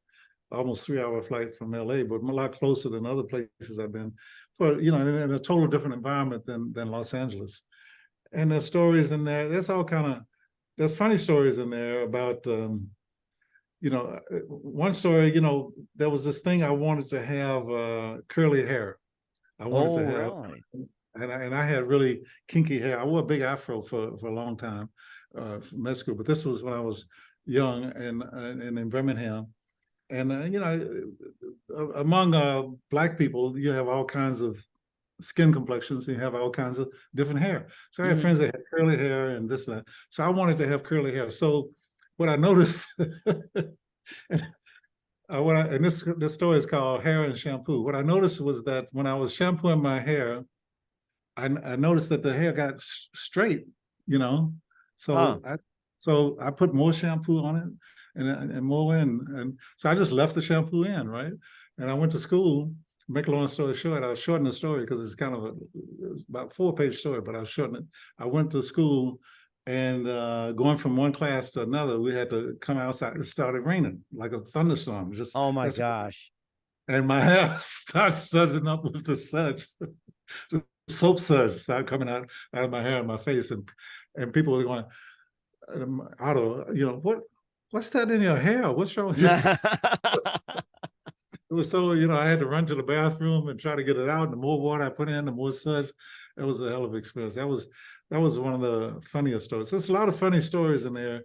almost 3 hour flight from LA, but a lot closer than other places I've been, in a total different environment than Los Angeles. And there's stories in there. There's funny stories in there about, one story, there was this thing I wanted to have curly hair. I wanted oh to have, really? and I had really kinky hair. I wore a big afro for a long time, from med school, but this was when I was young and in Birmingham. And among Black people, you have all kinds of skin complexions. You have all kinds of different hair. So I had friends that had curly hair and this and that. So I wanted to have curly hair. So what I noticed, and this story is called Hair and Shampoo. What I noticed was that when I was shampooing my hair, I noticed that the hair got straight. Huh. So I put more shampoo on it and more in. And so I just left the shampoo in, right? And I went to school. Make a long story short, I was shortening the story because it's kind of about 4-page story, but I was shortening it. I went to school, and going from one class to another, we had to come outside. It started raining like a thunderstorm. Oh my gosh. And my hair starts sudsing up with the suds. The soap suds started coming out of my hair and my face, and people were going, Otto, what's that in your hair? What's wrong with you? It was so, I had to run to the bathroom and try to get it out. And the more water I put in, the more suds. It was a hell of an experience. That was one of the funniest stories. There's a lot of funny stories in there,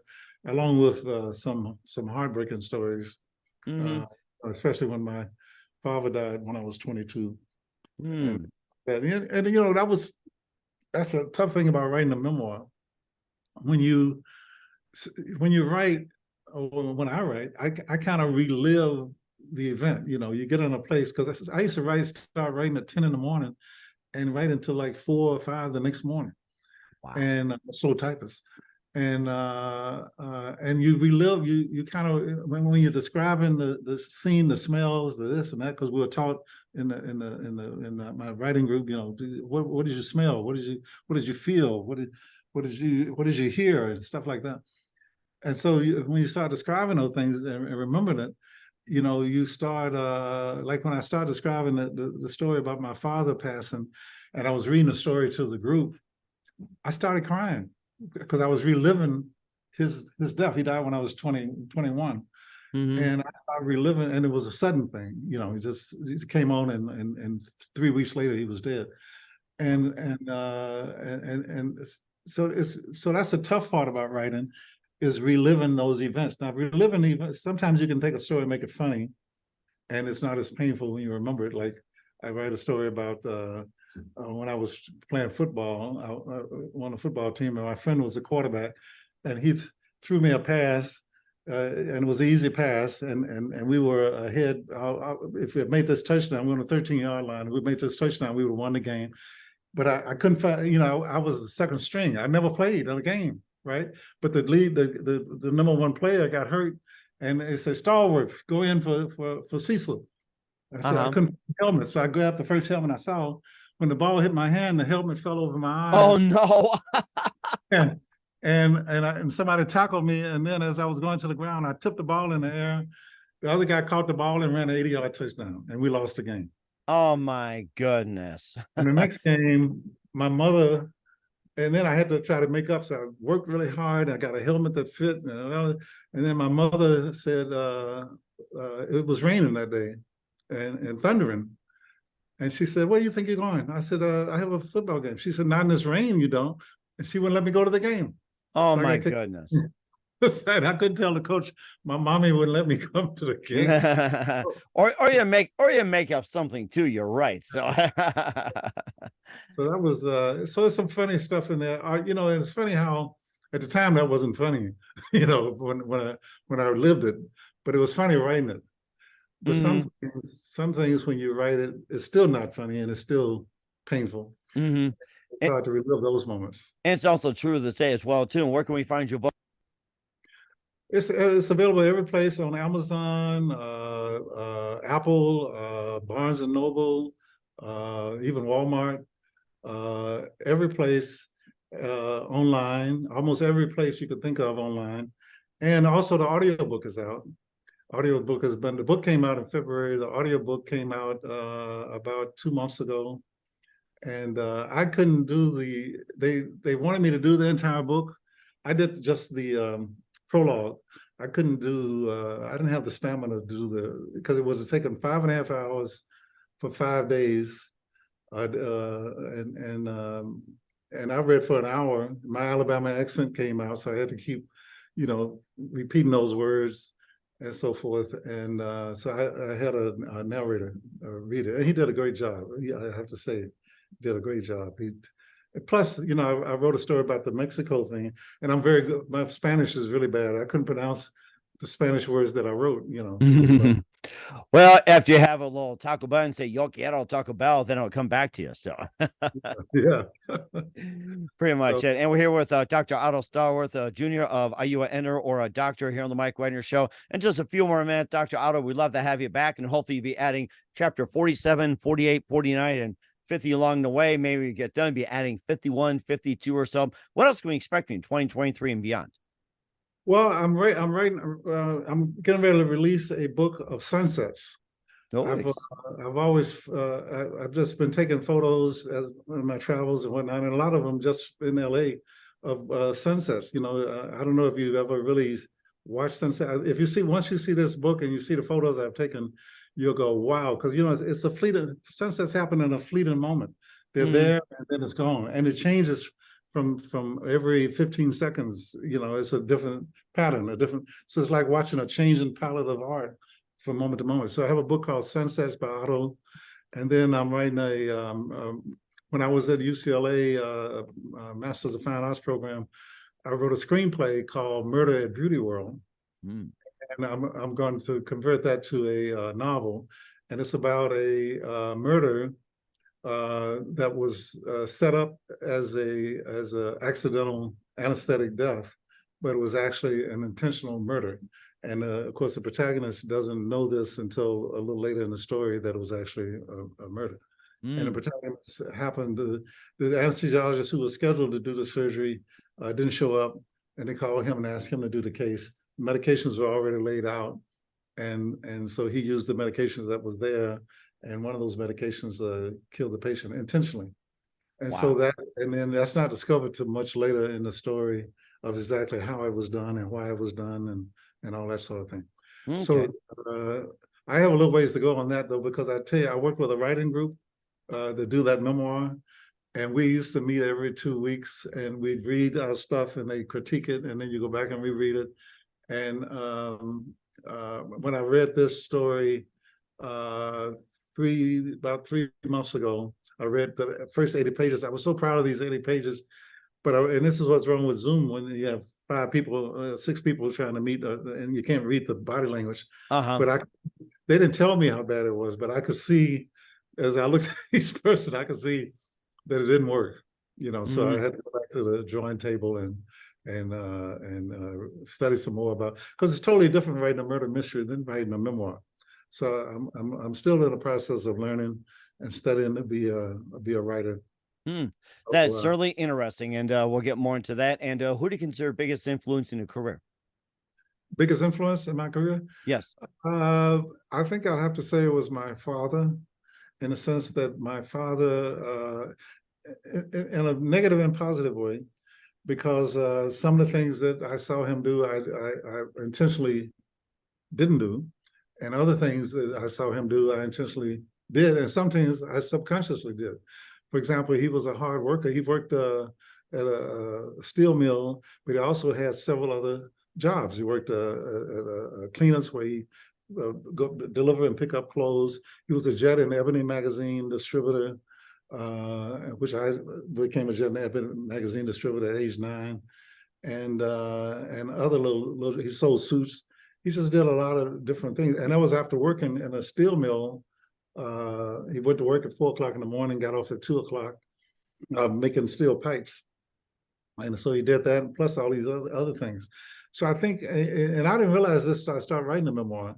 along with some heartbreaking stories, especially when my father died when I was 22. And that's a tough thing about writing a memoir. When you write, or when I write, I kind of relive the event. You get in a place, because I used to start writing at 10 in the morning, and write until like 4 or 5 the next morning. Wow. And I'm a slow typist. And you relive, you kind of, when you're describing the scene, the smells, the this and that, because we were taught in my writing group, you know, what did you smell? What did you feel? What did you hear, and stuff like that. And so when you start describing those things and remember that, you know, you start like when I started describing the story about my father passing, and I was reading the story to the group, I started crying because I was reliving his death. He died when I was 21. And I started reliving, and it was a sudden thing. You know, he came on, and 3 weeks later he was dead. And so that's the tough part about writing, is reliving those events. Now, reliving events, sometimes you can take a story and make it funny, and it's not as painful when you remember it. Like I write a story about when I was playing football, I on a football team, and my friend was the quarterback, and he threw me a pass, and it was an easy pass, and we were ahead. If we had made this touchdown, we were on the 13-yard line. If we made this touchdown, we would have won the game. But I couldn't find, you know, I was the second string. I never played in a game, right? But the number one player got hurt, and they said, Stallworth, go in for Cecil. I said, I couldn't find the helmet, so I grabbed the first helmet I saw. When the ball hit my hand, the helmet fell over my eyes. Oh no! and somebody tackled me, and then as I was going to the ground, I tipped the ball in the air. The other guy caught the ball and ran an 80-yard touchdown, and we lost the game. Oh my goodness! And the next game, my mother, and then I had to try to make up. So I worked really hard. I got a helmet that fit, and then my mother said it was raining that day, and thundering. And she said, "Where do you think you're going?" I said, "I have a football game." She said, "Not in this rain, you don't." And she wouldn't let me go to the game. Oh my goodness! I couldn't tell the coach. My mommy wouldn't let me come to the game. or you make up something too. You're right. So so that was so there's some funny stuff in there. You know, and it's funny how at the time that wasn't funny. You know, when I lived it, but it was funny writing it. But some things when you write it, it's still not funny, and it's still painful. It's hard to relive those moments. And it's also true to say as well too. And where can we find your book? It's available every place, on Amazon, Apple, Barnes and Noble, even Walmart, every place online, almost every place you can think of online. And also the audiobook is out. The book came out in February. The audiobook came out about 2 months ago. And I couldn't do they wanted me to do the entire book. I did just the prologue. I couldn't do, I didn't have the stamina to do because it was taking 5.5 hours for 5 days. And I read for an hour. My Alabama accent came out, so I had to keep, you know, repeating those words and so forth. And so I had a narrator read it, and he did a great job. I have to say, he did a great job. Plus, you know, I wrote a story about the Mexico thing, and I'm very good. My Spanish is really bad. I couldn't pronounce the Spanish words that I wrote, you know. Well, after you have a little Taco Bell and say, yo quiero Taco Bell, then it'll come back to you. So, yeah. Pretty much. So, and we're here with Dr. Otto Stallworth, Jr. of Are You an Enter or a Doctor here on the Mike Wagner Show. And just a few more minutes, Dr. Otto, we'd love to have you back, and hopefully you'll be adding chapter 47, 48, 49, and 50 along the way. Maybe we get done, be adding 51, 52 or so. What else can we expect in 2023 and beyond? Well, I'm getting ready to release a book of sunsets. Nice. I've always, I've just been taking photos in my travels and whatnot, and a lot of them just in LA of sunsets. You know, I don't know if you've ever really watched sunset. If you see, once you see this book and you see the photos I've taken, you'll go, wow, because, you know, it's a fleeting, sunsets happen in a fleeting moment. They're there and then it's gone. And it changes from every 15 seconds. You know, it's a different pattern, so it's like watching a changing palette of art from moment to moment. So I have a book called Sunsets by Otto. And then I'm writing when I was at UCLA Masters of Fine Arts program, I wrote a screenplay called Murder at Beauty World. And I'm going to convert that to a novel. And it's about a murder that was set up as a accidental anesthetic death, but it was actually an intentional murder. And of course, the protagonist doesn't know this until a little later in the story that it was actually a murder. And the protagonist happened to, the anesthesiologist who was scheduled to do the surgery didn't show up, and they called him and asked him to do the case. Medications were already laid out, and so he used the medications that was there, and one of those medications killed the patient intentionally. And so and then that's not discovered till much later in the story of exactly how it was done and why it was done and all that sort of thing. Okay. So I have a little ways to go on that though, because I tell you, I work with a writing group to do that memoir. And we used to meet every 2 weeks and we'd read our stuff and they critique it. And then you go back and reread it. And when I read this story about 3 months ago, I read the first 80 pages. I was so proud of these 80 pages, and this is what's wrong with Zoom when you have 5 people, 6 people trying to meet, and you can't read the body language. But they didn't tell me how bad it was, but I could see as I looked at each person, I could see that it didn't work. So I had to go back to the drawing table and study some more about, because it's totally different writing a murder mystery than writing a memoir. So I'm still in the process of learning and studying to be a writer. That's certainly interesting, and we'll get more into that. And who do you consider biggest influence in your career? Biggest influence in my career? Yes. I think I'll have to say it was my father, in the sense that my father, in a negative and positive way, because some of the things that I saw him do, I intentionally didn't do. And other things that I saw him do, I intentionally did. And some things I subconsciously did. For example, he was a hard worker. He worked at a steel mill, but he also had several other jobs. He worked at a cleaners where he go deliver and pick up clothes. He was a Jet and Ebony magazine distributor, which I became a Jet and Ebony magazine distributor at age 9. And other little, he sold suits. He just did a lot of different things. And that was after working in a steel mill. He went to work at 4 o'clock in the morning, got off at 2 o'clock, making steel pipes. And so he did that, plus all these other things. So I think, and I didn't realize this, so I started writing a memoir.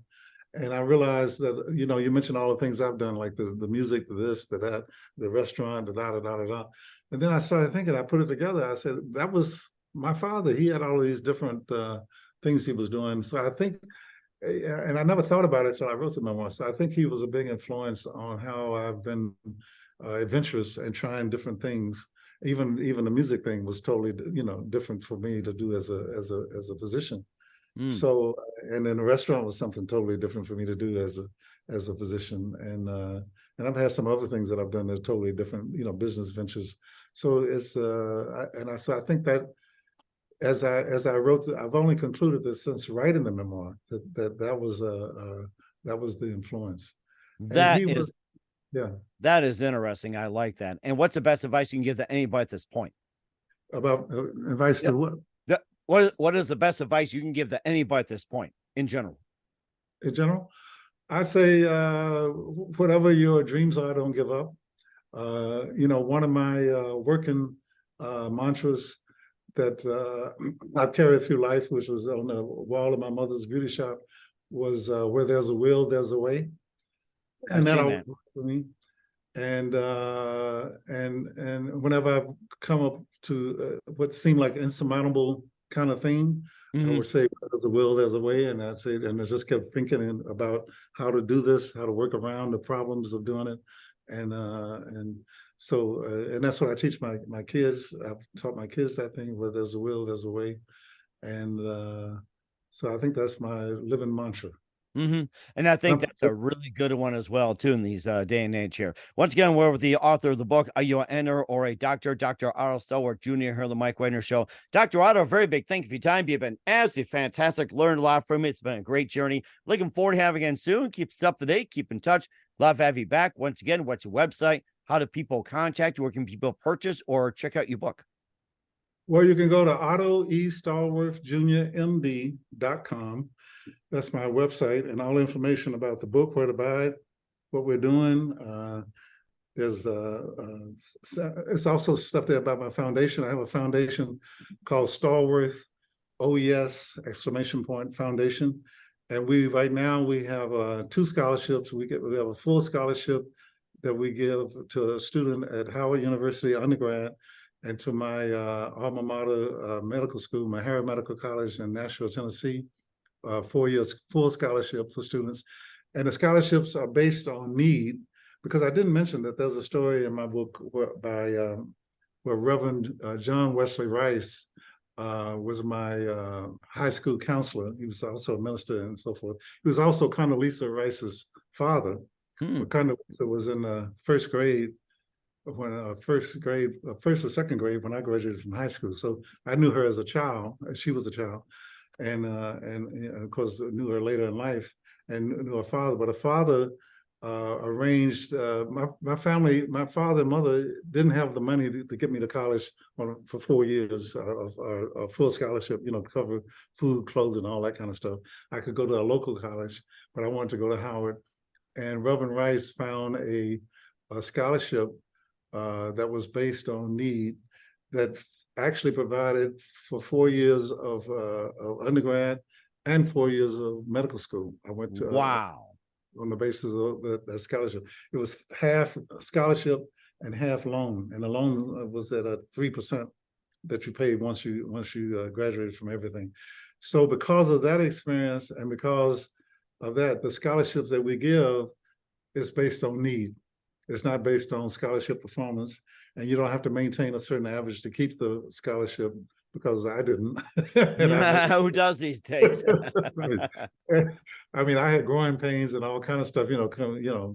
And I realized that, you mentioned all the things I've done, like the music, the this, the that, the restaurant, the da. And then I started thinking, I put it together. I said, that was my father. He had all of these different things he was doing. So I think, and I never thought about it until I wrote the memoir. So I think he was a big influence on how I've been adventurous and trying different things. Even the music thing was totally, different for me to do as a physician. So, and then the restaurant was something totally different for me to do as a physician. And I've had some other things that I've done that are totally different, business ventures. So it's, so I think that as I wrote, I've only concluded this since writing the memoir, that was the influence. That is interesting. I like that. And what's the best advice you can give to anybody at this point? About advice to what? What is the best advice you can give to anybody at this point in general? In general, I'd say whatever your dreams are, don't give up. One of my working mantras that I've carried through life, which was on the wall of my mother's beauty shop, was where there's a will, there's a way. And that always worked for me. And whenever I've come up to what seemed like insurmountable kind of thing, I would say there's a will, there's a way. And I'd say, and I just kept thinking about how to do this, how to work around the problems of doing it. And so that's what I teach my kids. I've taught my kids that thing, where there's a will, there's a way. And so I think that's my living mantra. And I think that's a really good one as well, too, in these day and age here. Once again, we're with the author of the book, Are You an Enter or a Doctor? Dr. Otto Stallworth Jr. here on the Mike Wagner Show. Dr. Otto, a very big thank you for your time. You've been absolutely fantastic. Learned a lot from you. It's been a great journey. Looking forward to having you again soon. Keep us up to date. Keep in touch. Love to have you back. Once again, what's your website? How do people contact you? Where can people purchase or check out your book? Well, you can go to Otto E. Stallworth Jr. MD.com. That's my website, and all information about the book, where to buy it, what we're doing, There's it's also stuff there about my foundation. I have a foundation called Stallworth OES exclamation point foundation. And right now we have 2 scholarships. We have a full scholarship that we give to a student at Howard University undergrad, and to my alma mater medical school, Mahara Medical College in Nashville, Tennessee, 4 years full scholarship for students. And the scholarships are based on need, because I didn't mention that there's a story in my book where Reverend John Wesley Rice was my high school counselor. He was also a minister and so forth. He was also Condoleezza Rice's father. Condoleezza was in the first grade first or second grade when I graduated from high school. So I knew her as a child. She was a child, and of course knew her later in life and knew her father. But her father arranged my family. My father and mother didn't have the money to get me to college for 4 years of full scholarship. Cover food, clothing, all that kind of stuff. I could go to a local college, but I wanted to go to Howard. And Reverend Rice found a scholarship that was based on need, that actually provided for 4 years of undergrad and 4 years of medical school. I went to Wow. On the basis of that scholarship. It was half scholarship and half loan, and the loan was at a 3% that you paid once you graduated from everything. So because of that experience and because of that, the scholarships that we give is based on need. It's not based on scholarship performance, and you don't have to maintain a certain average to keep the scholarship, because I didn't. Who does these days? I mean, I had growing pains and all kind of stuff,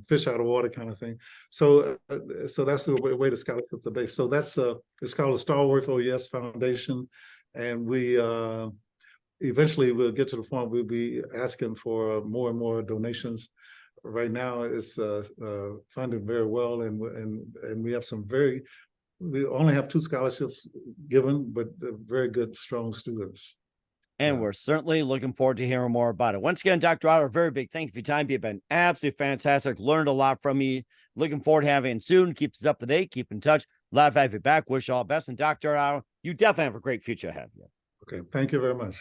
fish out of water kind of thing. So that's the way the scholarships are based. So that's it's called the Stallworth OES Foundation, and we eventually we'll get to the point we'll be asking for more and more donations. Right now it's funded very well, and we have we only have 2 scholarships given, but very good, strong students. And we're certainly looking forward to hearing more about it. Once again, Dr. Otto, very big thank you for your time. You've been absolutely fantastic. Learned a lot from you. Looking forward to having you soon. Keep us up to date. Keep in touch. Love to have you back. Wish you all the best. And Dr. Otto, you definitely have a great future ahead of you. Okay, thank you very much.